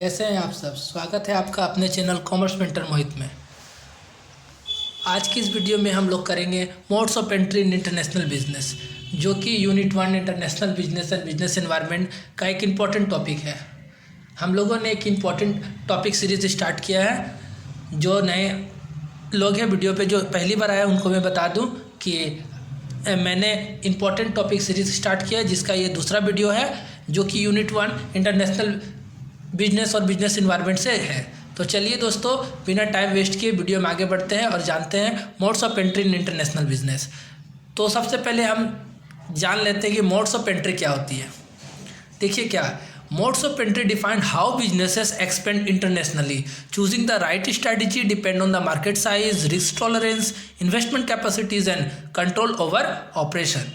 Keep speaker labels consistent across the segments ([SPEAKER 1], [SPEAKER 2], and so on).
[SPEAKER 1] कैसे हैं आप सब। स्वागत है आपका अपने चैनल कॉमर्स मेंटर मोहित में। आज की इस वीडियो में हम लोग करेंगे modes of entry in international business, जो कि unit 1 international business and business environment का एक इम्पॉर्टेंट टॉपिक है। हम लोगों ने एक इम्पॉर्टेंट टॉपिक सीरीज स्टार्ट किया है। जो नए लोग हैं वीडियो पे जो पहली बार आए उनको मैं बता दूं कि मैंने इम्पॉर्टेंट टॉपिक सीरीज स्टार्ट किया है, जिसका ये दूसरा वीडियो है, जो कि यूनिट 1 इंटरनेशनल बिजनेस और बिजनेस इन्वायरमेंट से है। तो चलिए दोस्तों, बिना टाइम वेस्ट किए वीडियो में आगे बढ़ते हैं और जानते हैं modes of entry in international business. तो सबसे पहले हम जान लेते हैं कि मोड्स ऑफ एंट्री क्या होती है। देखिए क्या modes of entry define how businesses expand internationally, choosing the right strategy depend on the market size, risk tolerance, investment capacities and control over operation.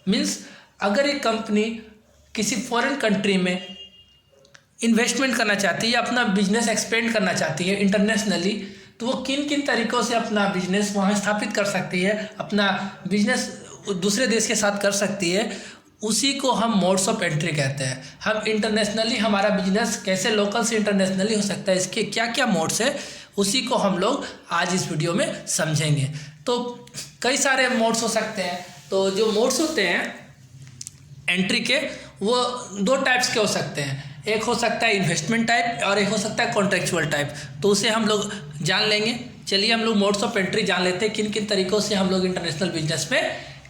[SPEAKER 1] Means अगर एक कंपनी किसी फॉरेन कंट्री में investment करना चाहती है या अपना बिजनेस एक्सपेंड करना चाहती है इंटरनेशनली, तो वो किन किन तरीक़ों से अपना बिजनेस वहाँ स्थापित कर सकती है, अपना बिजनेस दूसरे देश के साथ कर सकती है, उसी को हम मोड्स ऑफ एंट्री कहते हैं। हम इंटरनेशनली हमारा बिजनेस कैसे लोकल से इंटरनेशनली हो सकता है, इसके क्या क्या मोड्स है, उसी को हम लोग आज इस वीडियो में समझेंगे। तो कई सारे मोड्स हो सकते हैं। तो जो मोड्स होते हैं एंट्री के, वो दो टाइप्स के हो सकते हैं। एक हो सकता है इन्वेस्टमेंट टाइप और एक हो सकता है कॉन्ट्रेक्चुअल टाइप। तो उसे हम लोग जान लेंगे। चलिए हम लोग मोड्स ऑफ एंट्री जान लेते हैं, किन किन तरीक़ों से हम लोग इंटरनेशनल बिजनेस में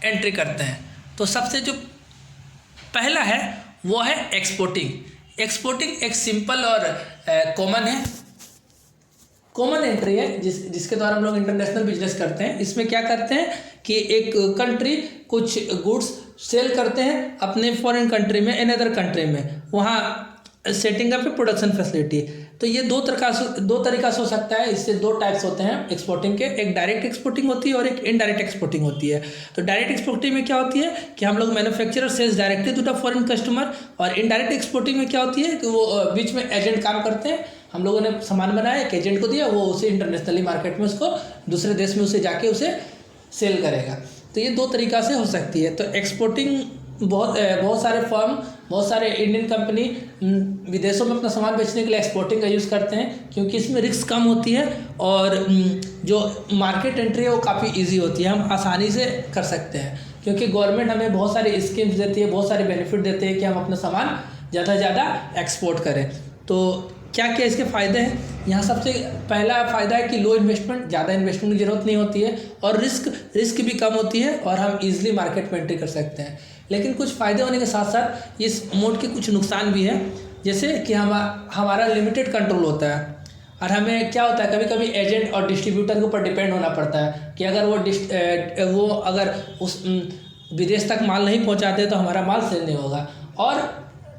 [SPEAKER 1] एंट्री करते हैं। तो सबसे जो पहला है वो है एक्सपोर्टिंग। एक्सपोर्टिंग एक सिंपल और कॉमन एंट्री है जिसके द्वारा हम लोग इंटरनेशनल बिजनेस करते हैं। इसमें क्या करते हैं कि एक कंट्री कुछ गुड्स सेल करते हैं अपने फॉरेन कंट्री में, अनदर कंट्री में, वहाँ सेटिंग अप प्रोडक्शन फैसिलिटी। तो ये दो तरीका से हो सकता है। इससे दो टाइप्स होते हैं एक्सपोर्टिंग के। एक डायरेक्ट एक्सपोर्टिंग होती है और एक इनडायरेक्ट एक्सपोर्टिंग होती है। तो डायरेक्ट एक्सपोर्टिंग में क्या होती है कि हम लोग manufacturer sales directly to the foreign customer, और इनडायरेक्ट एक्सपोर्टिंग में क्या होती है कि वो बीच में एजेंट काम करते हैं। हम लोगों ने सामान बनाया, एक एजेंट को दिया, वो उसे इंटरनेशनली मार्केट में उसको दूसरे देश में उसे जाके उसे सेल करेगा। तो ये दो तरीक़ा से हो सकती है। तो एक्सपोर्टिंग बहुत सारे फर्म, बहुत सारे इंडियन कंपनी विदेशों में अपना सामान बेचने के लिए एक्सपोर्टिंग का यूज़ करते हैं, क्योंकि इसमें रिस्क कम होती है और जो मार्केट एंट्री है वो काफ़ी इजी होती है। हम आसानी से कर सकते हैं, क्योंकि गवर्नमेंट हमें बहुत सारे स्कीम्स देती है, बहुत सारे बेनिफिट देते हैं कि हम अपना सामान ज़्यादा से ज़्यादा एक्सपोर्ट करें। तो क्या क्या इसके फ़ायदे हैं? यहाँ सबसे पहला फ़ायदा है कि लो इन्वेस्टमेंट, ज़्यादा इन्वेस्टमेंट की ज़रूरत नहीं होती है, और रिस्क भी कम होती है, और हम इजीली मार्केट में एंट्री कर सकते हैं। लेकिन कुछ फ़ायदे होने के साथ साथ इस मोड के कुछ नुकसान भी हैं। जैसे कि हमारा लिमिटेड कंट्रोल होता है, और हमें क्या होता है कभी कभी एजेंट और डिस्ट्रीब्यूटर के ऊपर डिपेंड होना पड़ता है कि अगर वो अगर उस विदेश तक माल नहीं पहुँचाते तो हमारा माल सेल नहीं होगा। और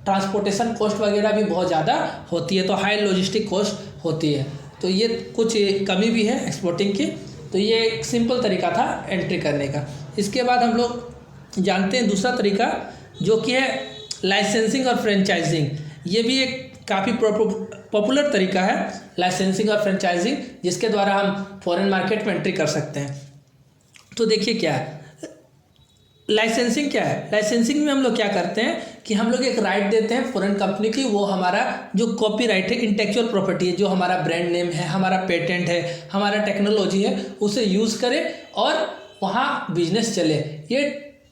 [SPEAKER 1] ट्रांसपोर्टेशन कॉस्ट वगैरह भी बहुत ज़्यादा होती है, तो हाई लॉजिस्टिक कॉस्ट होती है। तो ये कुछ कमी भी है एक्सपोर्टिंग की। तो ये एक सिंपल तरीका था एंट्री करने का। इसके बाद हम लोग जानते हैं दूसरा तरीका, जो कि है लाइसेंसिंग और फ्रेंचाइजिंग। ये भी एक काफ़ी पॉपुलर तरीका है, लाइसेंसिंग और फ्रेंचाइजिंग, जिसके द्वारा हम फॉरेन मार्केट में एंट्री कर सकते हैं। तो देखिए क्या है लाइसेंसिंग। क्या है लाइसेंसिंग में हम लोग क्या करते हैं कि हम लोग एक राइट देते हैं फॉरेन कंपनी की, वो हमारा जो कॉपीराइट है, इंटेलेक्चुअल प्रॉपर्टी है, जो हमारा ब्रांड नेम है, हमारा पेटेंट है, हमारा टेक्नोलॉजी है, उसे यूज़ करे और वहाँ बिजनेस चले।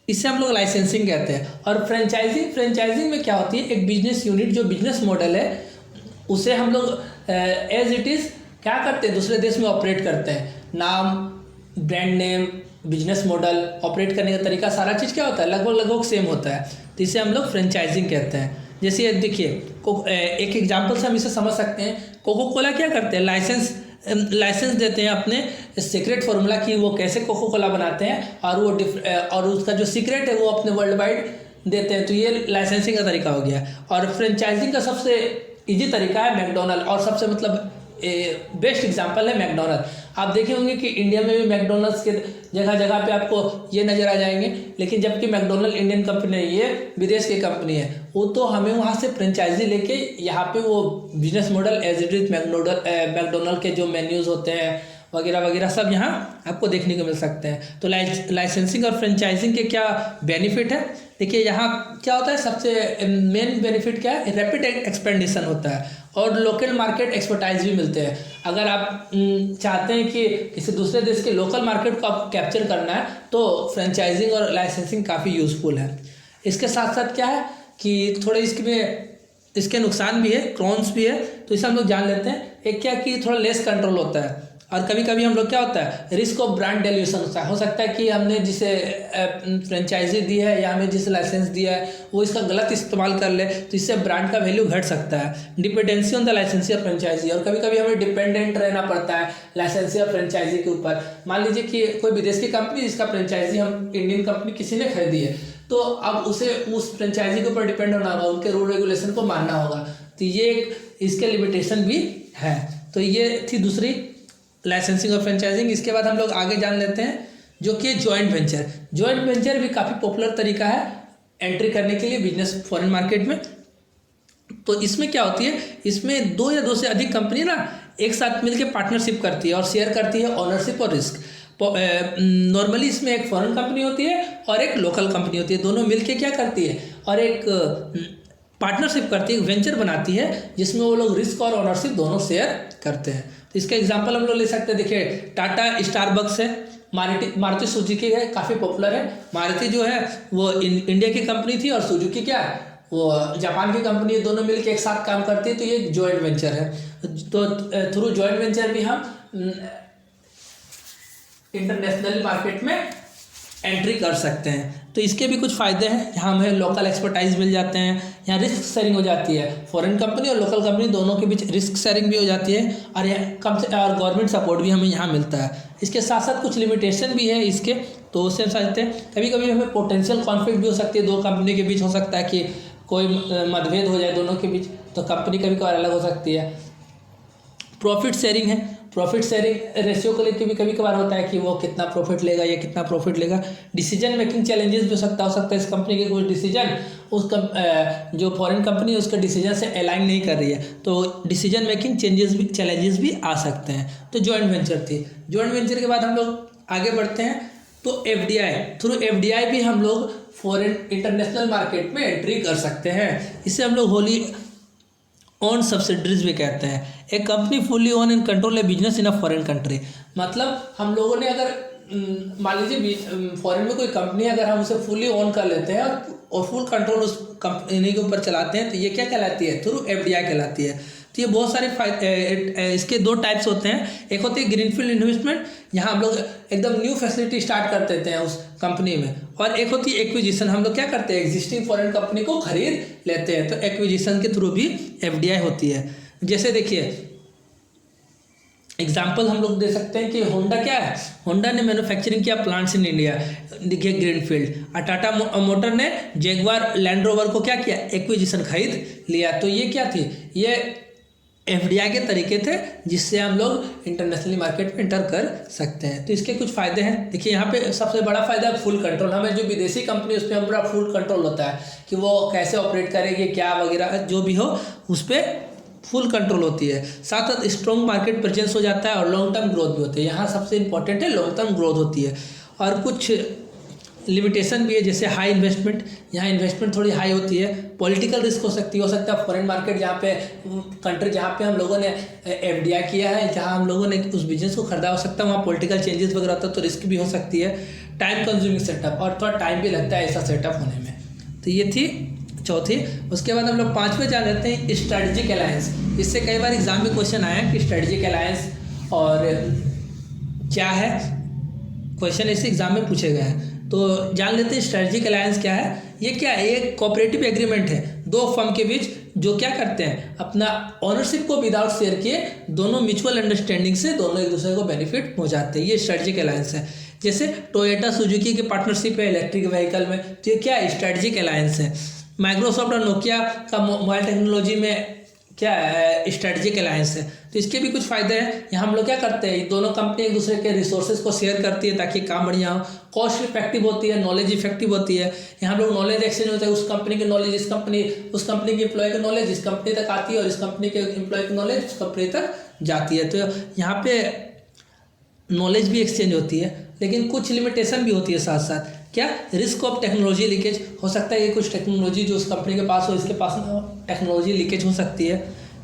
[SPEAKER 1] इसे हम लोग लाइसेंसिंग कहते हैं। और फ्रेंचाइजिंग में क्या होती है, एक बिजनेस यूनिट, जो बिजनेस मॉडल है, उसे हम लोग एज इट इज़ क्या करते हैं, दूसरे देश में ऑपरेट करते हैं। नाम, brand name, business model, operate करने का तरीका, सारा चीज़ क्या होता है, लगभग सेम होता है। तो इसे हम लोग फ्रेंचाइजिंग कहते हैं। जैसे देखिए एक एग्जांपल से हम इसे समझ सकते हैं। कोको कोला क्या करते हैं, लाइसेंस देते हैं अपने सीक्रेट फार्मूला की, वो कैसे कोको कोला बनाते हैं, और उसका जो सीक्रेट है वो अपने वर्ल्ड वाइड देते हैं। तो ये लाइसेंसिंग का तरीका हो गया। और फ्रेंचाइजिंग का सबसे इजी तरीका है मैकडोनल्ड, और सबसे बेस्ट एग्जांपल है मैकडोनल्ड। आप देखे होंगे कि इंडिया में भी मैकडोनल्ड्स के जगह जगह पे आपको ये नज़र आ जाएंगे, लेकिन जबकि मैकडोनल्ड इंडियन कंपनी है, ये विदेश की कंपनी है। वो तो हमें वहाँ से फ्रेंचाइजी लेके यहाँ पे वो business model as it is McDonald के जो मेन्यूज़ होते हैं, वगैरह वगैरह सब यहाँ आपको देखने को मिल सकते हैं। तो लाइसेंसिंग और फ्रेंचाइजिंग के क्या बेनिफिट है, देखिए यहाँ क्या होता है, सबसे मेन बेनिफिट क्या है, रैपिड एक्सपेंडिशन होता है और लोकल मार्केट एक्सपर्टाइज भी मिलते हैं। अगर आप चाहते हैं कि किसी दूसरे देश के लोकल मार्केट को आप कैप्चर करना है तो फ्रेंचाइजिंग और लाइसेंसिंग काफ़ी यूज़फुल है। इसके साथ साथ क्या है कि थोड़े इसके नुकसान भी है, क्रॉन्स भी है, तो इसे हम लोग जान लेते हैं। एक क्या कि थोड़ा लेस कंट्रोल होता है और कभी कभी हम लोग क्या होता है, रिस्क ऑफ ब्रांड डेल्यूशन होता है। हो सकता है कि हमने जिसे फ्रेंचाइजी दी है या हमें जिसे लाइसेंस दिया है वो इसका गलत इस्तेमाल कर ले, तो इससे ब्रांड का वैल्यू घट सकता है। डिपेंडेंसी ऑन द लाइसेंसी और फ्रेंचाइजी, और कभी कभी हमें डिपेंडेंट रहना पड़ता है लाइसेंसी और फ्रेंचाइजी के ऊपर। मान लीजिए कि कोई विदेश की कंपनी जिसका फ्रेंचाइजी हम इंडियन कंपनी किसी ने खरीदी है, तो अब उसे उस फ्रेंचाइजी के ऊपर डिपेंड होना होगा, उनके रूल रेगुलेशन को मानना होगा। तो ये इसके लिमिटेशन भी है। तो ये थी दूसरी, लाइसेंसिंग और फ्रेंचाइजिंग। इसके बाद हम लोग आगे जान लेते हैं जो कि जॉइंट वेंचर। जॉइंट वेंचर भी काफ़ी पॉपुलर तरीका है एंट्री करने के लिए बिजनेस फॉरेन मार्केट में। तो इसमें क्या होती है, इसमें दो या दो से अधिक कंपनी ना एक साथ मिलकर पार्टनरशिप करती है और शेयर करती है ऑनरशिप और रिस्क। नॉर्मली इसमें एक फॉरेन कंपनी होती है और एक लोकल कंपनी होती है, दोनों मिलके क्या करती है और एक पार्टनरशिप करती है, एक वेंचर बनाती है जिसमें वो लोग रिस्क और ऑनरशिप दोनों शेयर करते हैं। तो इसका एग्जांपल हम लोग ले सकते हैं। देखिए टाटा स्टारबक्स है, मारुति सुजुकी है, काफ़ी पॉपुलर है। मारुति जो है वो इंडिया की कंपनी थी और सुजुकी क्या है वो जापान की कंपनी है, दोनों मिलकर एक साथ काम करती है, तो ये जॉइंट वेंचर है। तो थ्रू जॉइंट वेंचर भी हम इंटरनेशनल मार्केट में एंट्री कर सकते हैं। तो इसके भी कुछ फ़ायदे हैं, यहाँ हमें लोकल एक्सपर्टाइज मिल जाते हैं, यहाँ रिस्क शेयरिंग हो जाती है, फॉरेन कंपनी और लोकल कंपनी दोनों के बीच रिस्क शेयरिंग भी हो जाती है, और और गवर्नमेंट सपोर्ट भी हमें यहाँ मिलता है। इसके साथ साथ कुछ लिमिटेशन भी है इसके, तो उससे हम समझते हैं कभी कभी हमें पोटेंशियल कॉन्फ्लिक्ट भी हो सकती है, दो कंपनी के बीच हो सकता है कि कोई मतभेद हो जाए दोनों के बीच, तो कंपनी कभी कभार अलग हो सकती है। प्रॉफिट शेयरिंग है, प्रॉफिट शेयरिंग रेशियो को लेकर भी कभी कभार होता है कि वो कितना प्रॉफिट लेगा या कितना प्रॉफिट लेगा। डिसीजन मेकिंग चैलेंजेस भी हो सकता है इस कंपनी के कोई डिसीजन जो फॉरेन कंपनी है उसके डिसीजन से अलाइन नहीं कर रही है, तो डिसीजन मेकिंग चैलेंजेस भी आ सकते हैं। तो जॉइंट वेंचर थी। जॉइंट वेंचर के बाद हम लोग आगे बढ़ते हैं, तो एफडीआई, थ्रू एफडीआई भी हम लोग फॉरेन इंटरनेशनल मार्केट में एंट्री कर सकते हैं। इसे हम लोग होली ओन सब्सिडरीज भी कहते हैं। एक company fully own and control A business in a foreign country, मतलब हम लोगों ने अगर मान लीजिए फॉरेन में कोई कंपनी अगर हम उसे फुली ओन कर लेते हैं और फुल कंट्रोल उस कंपनी के ऊपर चलाते हैं, तो ये क्या कहलाती है, थ्रू एफडीआई कहलाती है। तो ये बहुत सारे इसके दो टाइप्स होते हैं। एक होती है ग्रीनफील्ड इन्वेस्टमेंट, यहाँ हम लोग एकदम न्यू फैसिलिटी स्टार्ट कर देते हैं उस कंपनी में, और एक होती है एक्विजिशन, हम लोग क्या करते हैं एग्जिस्टिंग फॉरेन कंपनी को खरीद लेते हैं, तो एक्विजिशन के थ्रू भी एफडीआई होती है। जैसे देखिए एग्जाम्पल हम लोग दे सकते हैं कि होंडा क्या है, होंडा ने मैन्युफैक्चरिंग किया प्लांट्स इन इंडिया, देखिए ग्रीनफील्ड, और टाटा मोटर ने जैगवार लैंड रोवर को क्या किया, एक्विजिशन खरीद लिया। तो ये क्या थी, ये एफडीआई के तरीके थे जिससे हम लोग इंटरनेशनल मार्केट में एंटर कर सकते हैं। तो इसके कुछ फ़ायदे हैं। देखिए यहाँ पे सबसे बड़ा फ़ायदा है फुल कंट्रोल, हमें जो विदेशी कंपनी उस पर हमारा फुल कंट्रोल होता है कि वो कैसे ऑपरेट करेगी, क्या वगैरह जो भी हो उस पर फुल कंट्रोल होती है। साथ साथ स्ट्रॉन्ग मार्केट प्रेजेंस हो जाता है और लॉन्ग टर्म ग्रोथ भी होती है। यहाँ सबसे इंपॉर्टेंट है लॉन्ग टर्म ग्रोथ होती है। और कुछ लिमिटेशन भी है, जैसे हाई इन्वेस्टमेंट, यहाँ इन्वेस्टमेंट थोड़ी हाई होती है। पॉलिटिकल रिस्क हो सकता है फॉरेन मार्केट जहाँ पे कंट्री जहाँ पे हम लोगों ने एफडीआई किया है, जहाँ हम लोगों ने उस बिजनेस को खरीदा हो सकता है, वहाँ पॉलिटिकल चेंजेस वगैरह होता है तो रिस्क भी हो सकती है। टाइम कंज्यूमिंग सेटअप, और थोड़ा टाइम भी लगता है ऐसा सेटअप होने में। तो ये थी चौथी। उसके बाद हम लोग पाँचवें जान लेते हैं स्ट्रेटजिक अलायंस। इससे कई बार एग्जाम में क्वेश्चन आया कि स्ट्रेटजिक अलायंस और क्या है, क्वेश्चन ऐसे एग्जाम में पूछे गए हैं। तो जान लेते हैं स्ट्रेटजिक अलायंस क्या है। ये क्या है, एक कोऑपरेटिव एग्रीमेंट है दो फर्म के बीच जो क्या करते हैं, अपना ऑनरशिप को विदाउट शेयर किए दोनों म्यूचुअल अंडरस्टैंडिंग से दोनों एक दूसरे को बेनिफिट पहुंचाते हैं। ये स्ट्रेटजिक अलायंस है। जैसे टोयोटा सुजुकी की पार्टनरशिप है इलेक्ट्रिक व्हीकल में, तो ये क्या स्ट्रेटजिक अलायंस है। माइक्रोसॉफ्ट और नोकिया का मोबाइल टेक्नोलॉजी में क्या है, स्ट्रेटजिक अलायंस है। तो इसके भी कुछ फ़ायदे हैं। यहाँ हम लोग क्या करते हैं, दोनों कंपनी एक दूसरे के रिसोर्सेज को शेयर करती है ताकि काम बढ़िया हो, कॉस्ट इफेक्टिव होती है, नॉलेज इफेक्टिव होती है। यहाँ हम लोग नॉलेज एक्सचेंज होता है, उस कंपनी की नॉलेज उस कंपनी के एम्प्लॉय की नॉलेज इस कंपनी तक आती है और इस कंपनी के एम्प्लॉय की नॉलेज उस कंपनी तक जाती है। तो यहाँ पे नॉलेज भी एक्सचेंज होती है, लेकिन कुछ लिमिटेशन भी होती है साथ साथ। क्या? रिस्क ऑफ टेक्नोलॉजी लीकेज, हो सकता है ये कुछ टेक्नोलॉजी जो उस कंपनी के पास हो, इसके पास टेक्नोलॉजी लीकेज हो सकती है।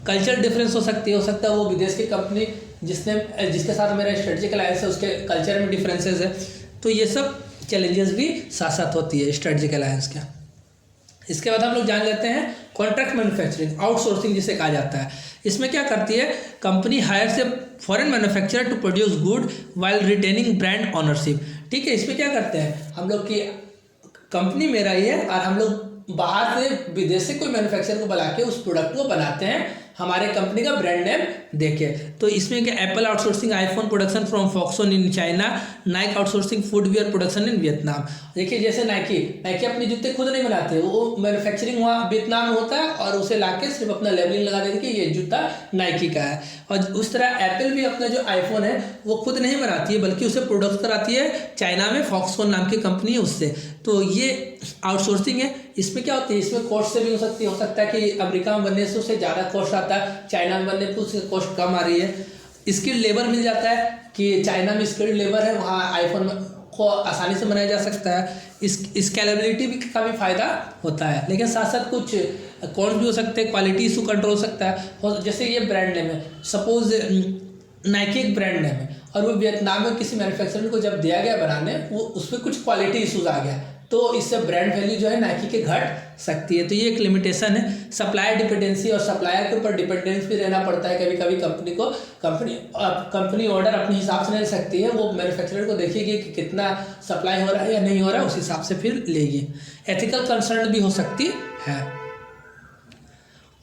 [SPEAKER 1] कल्चर डिफरेंस हो सकती है, हो सकता है वो विदेश की कंपनी जिसके साथ मेरा स्ट्रेटेजिक अलायंस है उसके कल्चर में डिफरेंसेस है। तो ये सब चैलेंजेस भी साथ साथ होती है स्ट्रेटेजिक अलायंस का। इसके बाद हम लोग जान लेते हैं कॉन्ट्रैक्ट मैन्युफैक्चरिंग, आउटसोर्सिंग जिसे कहा जाता है। इसमें क्या करती है कंपनी, हायर से foreign manufacturer to produce good while retaining brand ownership. ठीक है, इसमें क्या करते हैं हम लोग की कंपनी मेरा ही है और हम लोग बाहर से विदेश से कोई मैन्युफैक्चरर को बुला के उस प्रोडक्ट को बनाते हैं हमारे कंपनी का ब्रांड नेम देके। तो इसमें क्या, Apple outsourcing iPhone production from Foxconn in China, Naik outsourcing footwear production in Vietnam. देखिए जैसे नाइकी अपने जूते खुद नहीं बनाते, वो मैन्युफैक्चरिंग वहाँ वियतनाम में होता है और उसे लाके सिर्फ अपना लेबलिंग लगा देते कि ये जूता नाइकी का है। और उस तरह एप्पल भी अपना जो आईफोन है वो खुद नहीं बनाती है, बल्कि उसे प्रोडक्ट कराती है चाइना में, फॉक्सकॉन नाम की कंपनी है उससे। तो ये आउटसोर्सिंग है। इसमें क्या होती है, इसमें कॉस्ट सेविंग हो सकता है कि अमेरिका में बनने से उससे ज़्यादा कॉस्ट आता है, चाइना में बनने पर उससे कॉस्ट कम आ रही है। स्किल्ड लेबर मिल जाता है कि चाइना में स्किल्ड लेबर है, वहाँ आईफोन को आसानी से बनाया जा सकता है। स्केलेबिलिटी भी का भी फ़ायदा होता है, लेकिन साथ साथ कुछ कॉन्स भी हो सकते हैं, क्वालिटी इशू कंट्रोल हो सकता है। जैसे ये ब्रांड नेम है, सपोज नाइकी एक ब्रांड नेम है और वो वियतनाम में किसी मैन्युफैक्चरर को जब दिया गया बनाने, वो उसमें कुछ क्वालिटी इशूज आ गया, तो इससे ब्रांड वैल्यू जो है नाइकी के घट सकती है। तो ये एक लिमिटेशन है। सप्लायर डिपेंडेंसी, और सप्लायर के ऊपर डिपेंडेंस भी रहना पड़ता है। कभी कभी कंपनी को कंपनी ऑर्डर अपने हिसाब से नहीं ले सकती है, वो मैन्युफैक्चरर को देखेगी कि कितना सप्लाई हो रहा है या नहीं हो रहा है, उस हिसाब से फिर लेगी। एथिकल कंसर्न भी हो सकती है।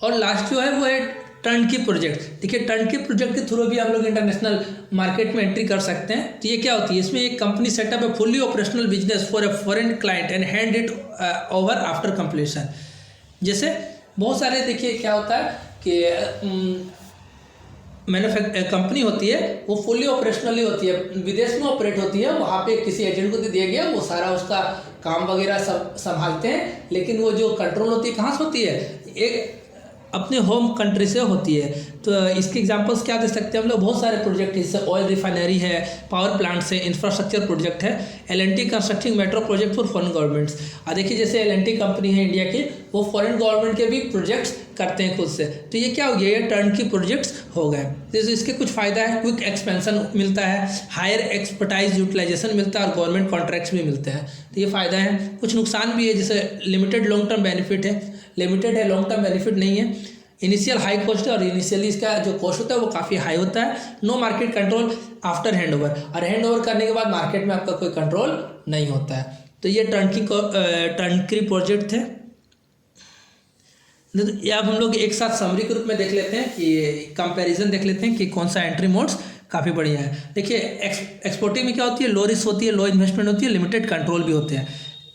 [SPEAKER 1] और लास्ट जो है वो है टर्नकी प्रोजेक्ट। देखिए टर्नकी प्रोजेक्ट के थ्रू भी हम लोग इंटरनेशनल मार्केट में एंट्री कर सकते हैं। तो ये क्या होती है, इसमें एक कंपनी सेटअप है fully operational business for a foreign client and hand it over after completion. जैसे बहुत सारे, देखिए क्या होता है कि कंपनी होती है वो फुल्ली ऑपरेशनली होती है, विदेश में ऑपरेट होती है, वहाँ पे किसी एजेंट को दे दिया गया, वो सारा उसका काम वगैरह सब संभालते हैं। लेकिन वो जो कंट्रोल होती है कहाँ से होती है, एक अपने होम कंट्री से होती है। तो इसके एग्जांपल्स क्या दे सकते हैं हम लोग, बहुत सारे प्रोजेक्ट, जैसे ऑयल रिफाइनरी है, पावर प्लांट्स है, इंफ्रास्ट्रक्चर प्रोजेक्ट है, L&T constructing metro project for foreign governments. देखिए जैसे L&T कंपनी है इंडिया की, वो फॉरेन गवर्नमेंट के भी प्रोजेक्ट्स करते हैं खुद से। तो ये क्या हो गया, ये टर्नकी प्रोजेक्ट्स हो गए। जैसे इसके कुछ फ़ायदा है, क्विक एक्सपेंशन मिलता है, हायर एक्सपर्टाइज यूटिलाइजेशन मिलता है और गवर्नमेंट कॉन्ट्रैक्ट्स भी मिलते हैं। तो ये फ़ायदा है। कुछ नुकसान भी है, जैसे लिमिटेड लॉन्ग टर्म बेनिफिट है, लिमिटेड है, लॉन्ग टर्म बेनिफिट नहीं है। इनिशियल हाई कॉस्ट है और इनिशियली इसका जो कॉस्ट होता है वो काफ़ी हाई होता है। No market control after handover, और हैंडओवर करने के बाद मार्केट में आपका कोई कंट्रोल नहीं होता है। तो ये टर्नकी प्रोजेक्ट थे। अब हम लोग एक साथ समरी के रूप में देख लेते हैं कि कंपैरिजन देख लेते हैं कि कौन सा एंट्री मोड्स काफ़ी बढ़िया है। देखिए एक्सपोर्टिंग में क्या होती है, लो रिस्क होती है, लो इन्वेस्टमेंट होती है, लिमिटेड कंट्रोल भी होते हैं।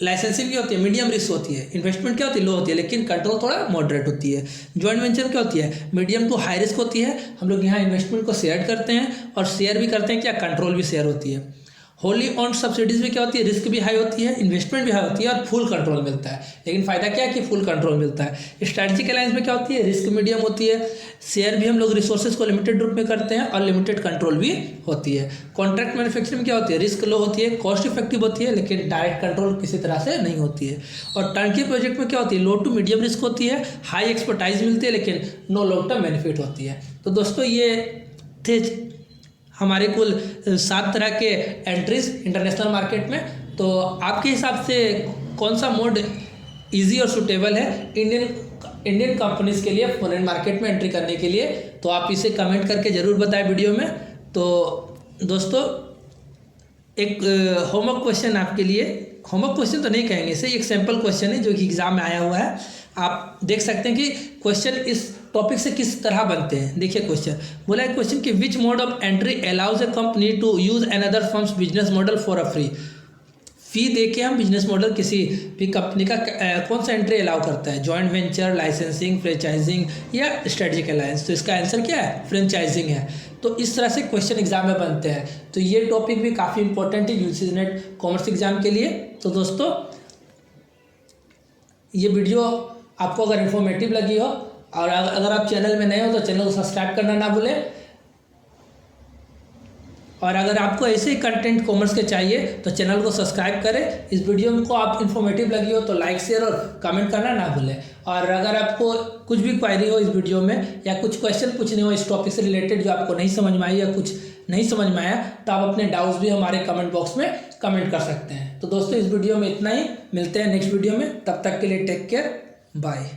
[SPEAKER 1] लाइसेंसिंग क्या होती है, मीडियम रिस्क होती है, इन्वेस्टमेंट क्या होती है, लो होती है, लेकिन कंट्रोल थोड़ा मॉडरेट होती है। जॉइंट वेंचर क्या होती है, मीडियम टू हाई रिस्क होती है, हम लोग यहाँ इन्वेस्टमेंट को शेयर करते हैं और शेयर भी करते हैं, क्या कंट्रोल भी शेयर होती है। होली ऑन सब्सिडीज में क्या होती है, रिस्क भी हाई होती है, इन्वेस्टमेंट भी हाई होती है और फुल कंट्रोल मिलता है। लेकिन फ़ायदा क्या है कि फुल कंट्रोल मिलता है। स्ट्रैटेजिक अलायंस में क्या होती है, रिस्क मीडियम होती है, शेयर भी हम लोग रिसोर्सेज को लिमिटेड रूप में करते हैं और लिमिटेड कंट्रोल भी होती है। कॉन्ट्रैक्ट मैन्युफैक्चरिंग में क्या होती है, रिस्क लो होती है, कॉस्ट इफेक्टिव होती है, लेकिन डायरेक्ट कंट्रोल किसी तरह से नहीं होती है। और टर्नकी प्रोजेक्ट में क्या होती है, लो टू मीडियम रिस्क होती है, हाई एक्सपर्टाइज मिलती है, लेकिन नो लॉन्ग टर्म बेनिफिट होती है। तो दोस्तों ये थे हमारे कुल 7 तरह के एंट्रीज इंटरनेशनल मार्केट में। तो आपके हिसाब से कौन सा मोड इजी और सूटेबल है इंडियन कंपनीज के लिए फॉरेन मार्केट में एंट्री करने के लिए, तो आप इसे कमेंट करके ज़रूर बताएं वीडियो में। तो दोस्तों एक होमवर्क क्वेश्चन आपके लिए, होमवर्क क्वेश्चन तो नहीं कहेंगे, इसे एक सैम्पल क्वेश्चन है जो कि एग्जाम में आया हुआ है। आप देख सकते हैं कि क्वेश्चन इस टॉपिक से किस तरह बनते हैं। देखिए क्वेश्चन बोला है, क्वेश्चन कि which mode of entry allows a company to use another firm's business model for a free. Fee दे के हम बिजनेस मॉडल किसी भी कंपनी का कौन सा एंट्री अलाउ करता है, जॉइंट वेंचर, लाइसेंसिंग, फ्रेंचाइजिंग या स्ट्रेटेजिक अलायंस। तो इसका आंसर क्या है, फ्रेंचाइजिंग है। तो इस तरह से क्वेश्चन एग्जाम में बनते हैं। तो ये टॉपिक भी काफ़ी इंपॉर्टेंट है यूजीसी नेट कॉमर्स एग्जाम के लिए। तो दोस्तों ये वीडियो आपको अगर इन्फॉर्मेटिव लगी हो और अगर आप चैनल में नए हो तो चैनल को सब्सक्राइब करना ना भूलें। और अगर आपको ऐसे ही कंटेंट कॉमर्स के चाहिए तो चैनल को सब्सक्राइब करें। इस वीडियो को आप इन्फॉर्मेटिव लगी हो तो लाइक शेयर और कमेंट करना ना भूलें। और अगर आपको कुछ भी क्वेरी हो इस वीडियो में या कुछ क्वेश्चन पूछने हो इस टॉपिक से रिलेटेड जो आपको नहीं समझ में आई या कुछ नहीं समझ में आया तो आप अपने डाउट्स भी हमारे कमेंट बॉक्स में कमेंट कर सकते हैं। तो दोस्तों इस वीडियो में इतना ही, मिलते हैं नेक्स्ट वीडियो में, तब तक के लिए टेक केयर, बाय।